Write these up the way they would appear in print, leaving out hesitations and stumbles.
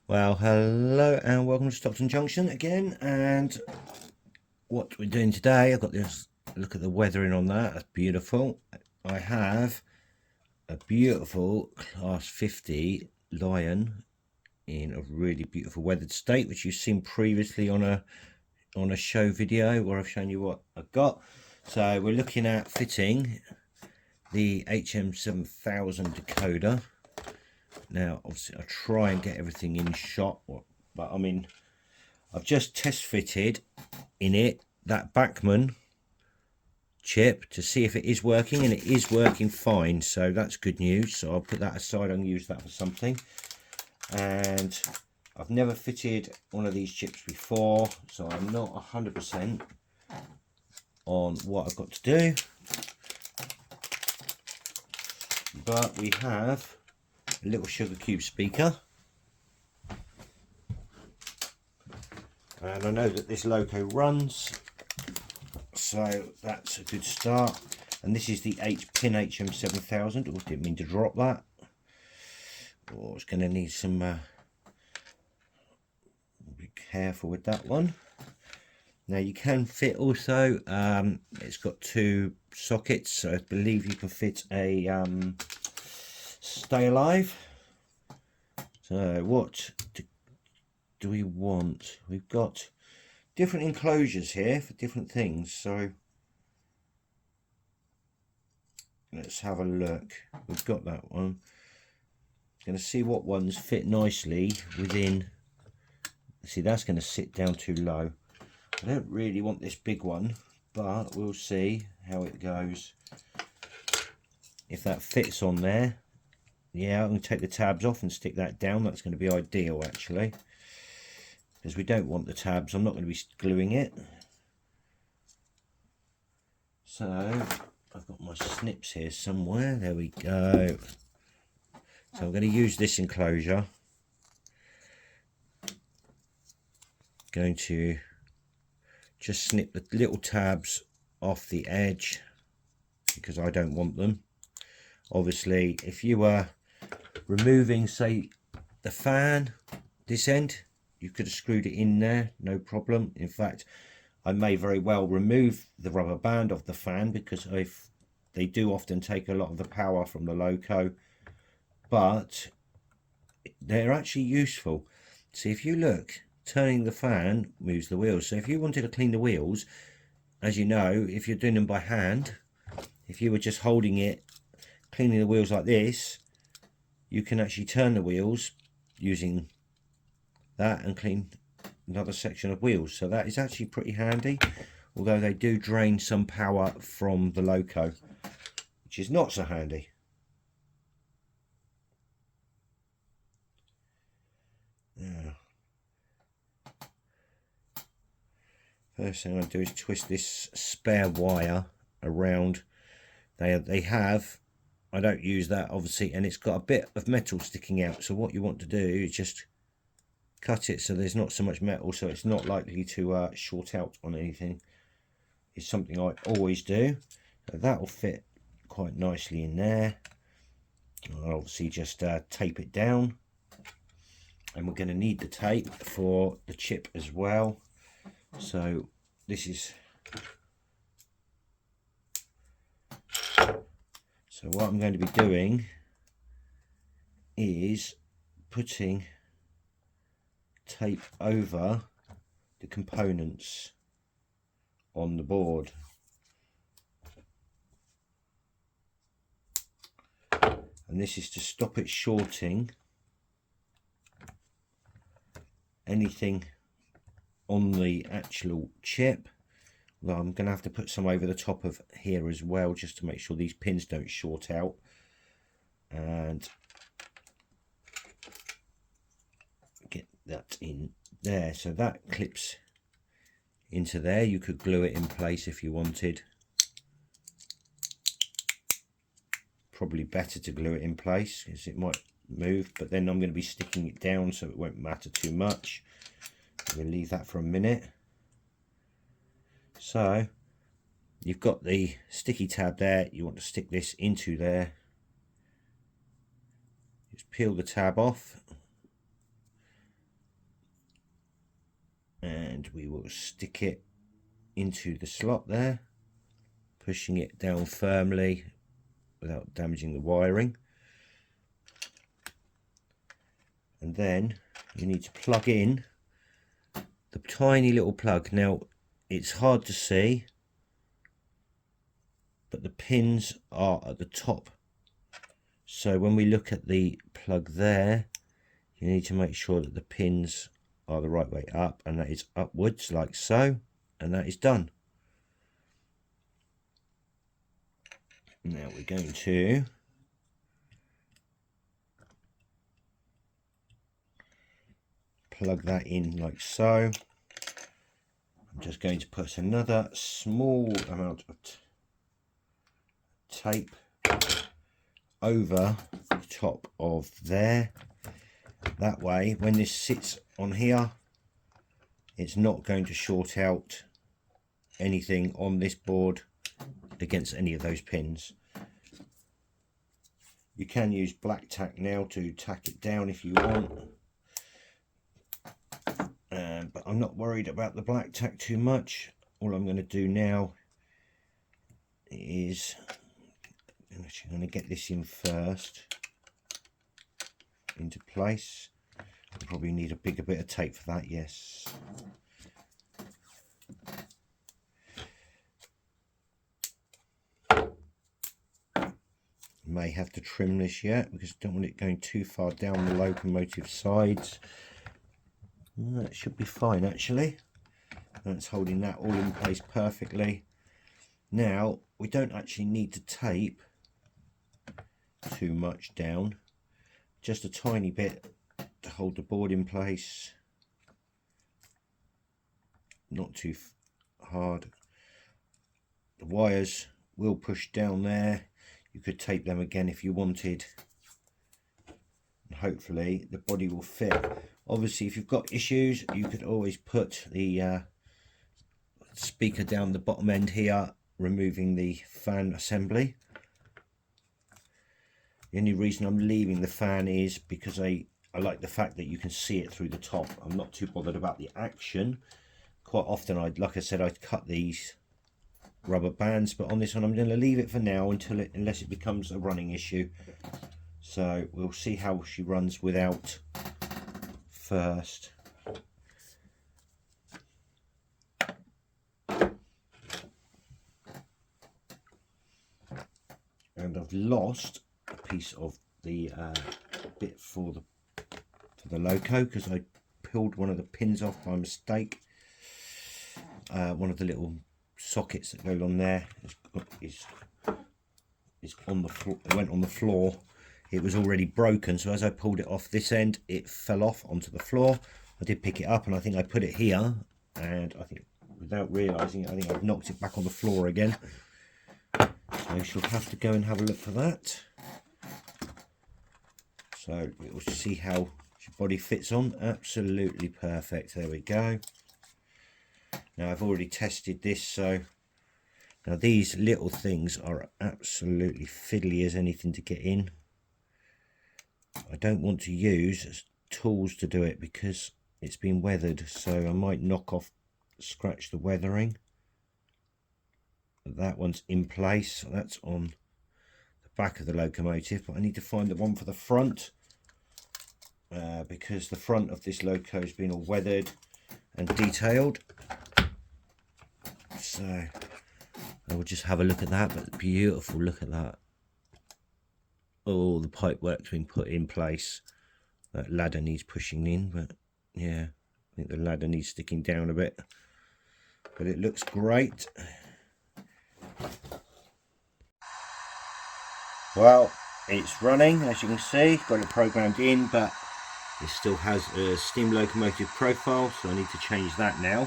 Well, hello and welcome to Stockton Junction again. And what we're doing today, I've got this look at the weathering on that. That's beautiful. I have a beautiful Class 50 Lion in a really beautiful weathered state, which you've seen previously on a show video where I've shown you what I've got. So we're looking at fitting the HM7000 decoder. Now, obviously, I'll try and get everything in shot, but I mean, I've just test fitted in it that Bachmann chip to see if it is working, and it is working fine, so that's good news. So I'll put that aside and use that for something. And I've never fitted one of these chips before, so I'm not 100% on what I've got to do, but we have a little sugar cube speaker, and I know that this loco runs, so that's a good start. And this is the pin HM7000. Oh, didn't mean to drop that. Oh, it's going to need some be careful with that one. Now you can fit also, it's got two sockets, so I believe you can fit a stay alive. So what do we want? We've got different enclosures here for different things, so let's have a look. We've got that one. Going to see what ones fit nicely within. See, that's going to sit down too low. I don't really want this big one, but we'll see how it goes. If that fits on there, yeah, I'm going to take the tabs off and stick that down. That's going to be ideal, actually, because we don't want the tabs. I'm not going to be gluing it. So I've got my snips here somewhere. There we go. So I'm going to use this enclosure. Going to just snip the little tabs off the edge because I don't want them. Obviously, if you were removing, say, the fan, this end, you could have screwed it in there, no problem. In fact, I may very well remove the rubber band of the fan because they do often take a lot of the power from the loco, but they're actually useful. See, if you look, turning the fan moves the wheels. So if you wanted to clean the wheels, as you know, if you're doing them by hand, if you were just holding it, cleaning the wheels like this, you can actually turn the wheels using that and clean another section of wheels. So that is actually pretty handy, although they do drain some power from the loco, which is not so handy. Now, first thing I do is twist this spare wire around. They have, I don't use that obviously, and it's got a bit of metal sticking out, so what you want to do is just cut it so there's not so much metal, so it's not likely to short out on anything. It's something I always do. So that will fit quite nicely in there. I'll obviously just tape it down, and we're going to need the tape for the chip as well. So this is, so what I'm going to be doing is putting tape over the components on the board. And this is to stop it shorting anything on the actual chip. Well, I'm going to have to put some over the top of here as well, just to make sure these pins don't short out. And get that in there, so that clips into there. You could glue it in place if you wanted. Probably better to glue it in place because it might move, but then I'm going to be sticking it down so it won't matter too much. We'll leave that for a minute. So you've got the sticky tab there, you want to stick this into there. Just peel the tab off, and we will stick it into the slot there, pushing it down firmly without damaging the wiring. And then you need to plug in the tiny little plug. Now it's hard to see, but the pins are at the top, so when we look at the plug there, you need to make sure that the pins are the right way up, and that is upwards like so, and that is done. Now we're going to plug that in like so. I'm just going to put another small amount of tape over the top of there. That way, when this sits on here, it's not going to short out anything on this board against any of those pins. You can use black tack now to tack it down if you want, but I'm not worried about the black tack too much. All I'm going to do now is I'm actually going to get this in first into place. I'll probably need a bigger bit of tape for that, yes. May have to trim this yet because I don't want it going too far down the locomotive sides. That should be fine actually. That's holding that all in place perfectly. Now we don't actually need to tape too much down, just a tiny bit to hold the board in place, not too hard. The wires will push down there. You could tape them again if you wanted, and hopefully the body will fit. Obviously if you've got issues, you could always put the speaker down the bottom end here, removing the fan assembly. The only reason I'm leaving the fan is because I like the fact that you can see it through the top. I'm not too bothered about the action. Quite often, like I said, I'd cut these rubber bands, but on this one I'm going to leave it for now unless it becomes a running issue. So we'll see how she runs without first. And I've lost a piece of the bit for the loco because I peeled one of the pins off by mistake. One of the little sockets that go on there is on the floor. It went on the floor. It was already broken, so as I pulled it off this end, it fell off onto the floor. I did pick it up, and I think I put it here, and I think without realizing it, I think I've knocked it back on the floor again. So she'll have to go and have a look for that. So we'll see how your body fits on. Absolutely perfect. There we go. Now I've already tested this, so now these little things are absolutely fiddly as anything to get in. I don't want to use tools to do it because it's been weathered, so I might scratch the weathering. That one's in place, that's on the back of the locomotive, but I need to find the one for the front because the front of this loco has been all weathered and detailed. So I will just have a look at that, but beautiful, look at that. Oh, the pipe work's been put in place. That ladder needs pushing in, but yeah, I think the ladder needs sticking down a bit, but it looks great. Well, it's running, as you can see, got it programmed in, but it still has a steam locomotive profile, so I need to change that now,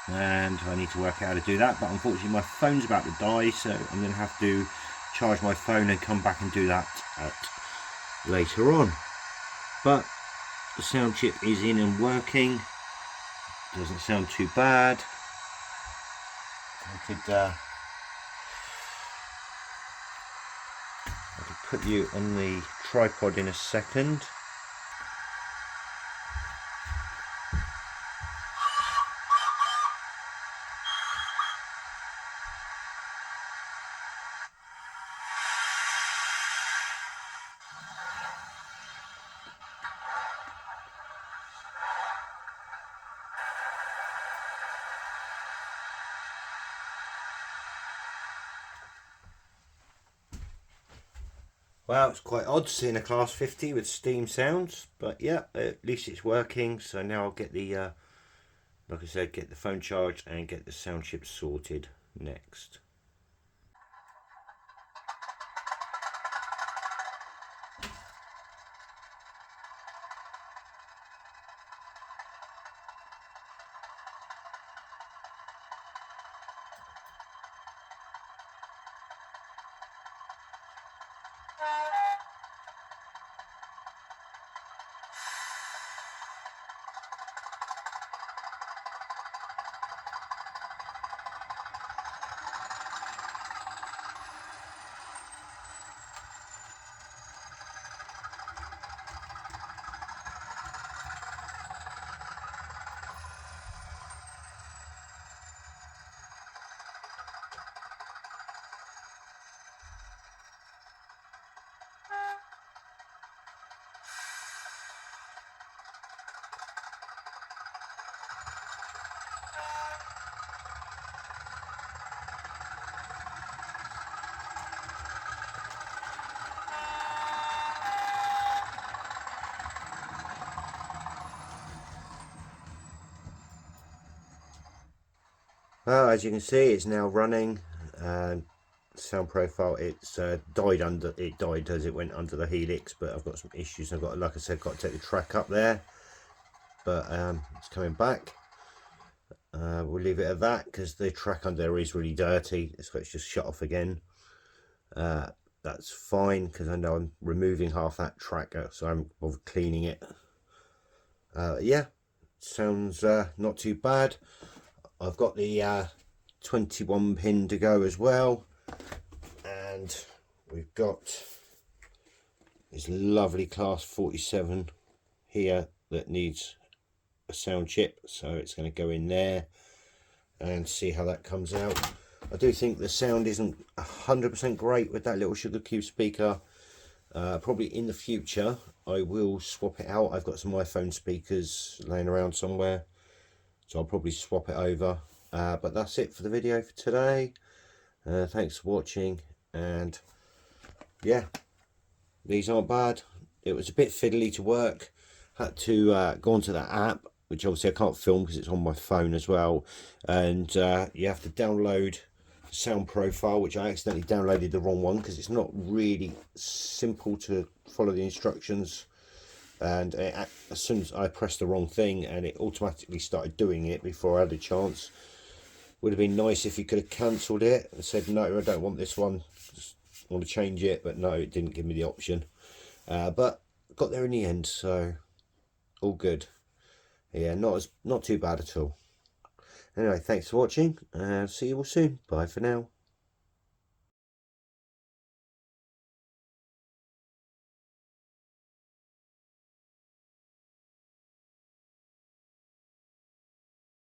and I need to work out how to do that. But unfortunately my phone's about to die, so I'm going to have to charge my phone and come back and do that later on. But the sound chip is in and working, doesn't sound too bad. I could put you on the tripod in a second. Well, it's quite odd seeing a class 50 with steam sounds, but yeah, at least it's working. So now I'll get the, like I said, get the phone charged and get the sound chip sorted next. Well, as you can see, it's now running. Sound profile, it's died as it went under the helix, but I've got some issues. I've got, like I said, got to take the track up there, but it's coming back. We'll leave it at that because the track under there is really dirty, so it's just shut off again. That's fine because I know I'm removing half that track, so I'm cleaning it. Yeah, sounds not too bad. I've got the 21 pin to go as well, and we've got this lovely class 47 here that needs a sound chip, so it's going to go in there and see how that comes out. I do think the sound isn't 100% great with that little Sugar Cube speaker. Probably in the future I will swap it out. I've got some iPhone speakers laying around somewhere, so I'll probably swap it over. But that's it for the video for today. Thanks for watching, and yeah, these aren't bad. It was a bit fiddly to work. Had to go onto that app, which obviously I can't film because it's on my phone as well, and you have to download sound profile, which I accidentally downloaded the wrong one because it's not really simple to follow the instructions, and as soon as I pressed the wrong thing, and it automatically started doing it before I had a chance. Would have been nice if you could have cancelled it and said no, I don't want this one, just want to change it, but no, it didn't give me the option. But got there in the end, so all good. Yeah, not too bad at all. Anyway, thanks for watching, and see you all soon. Bye for now.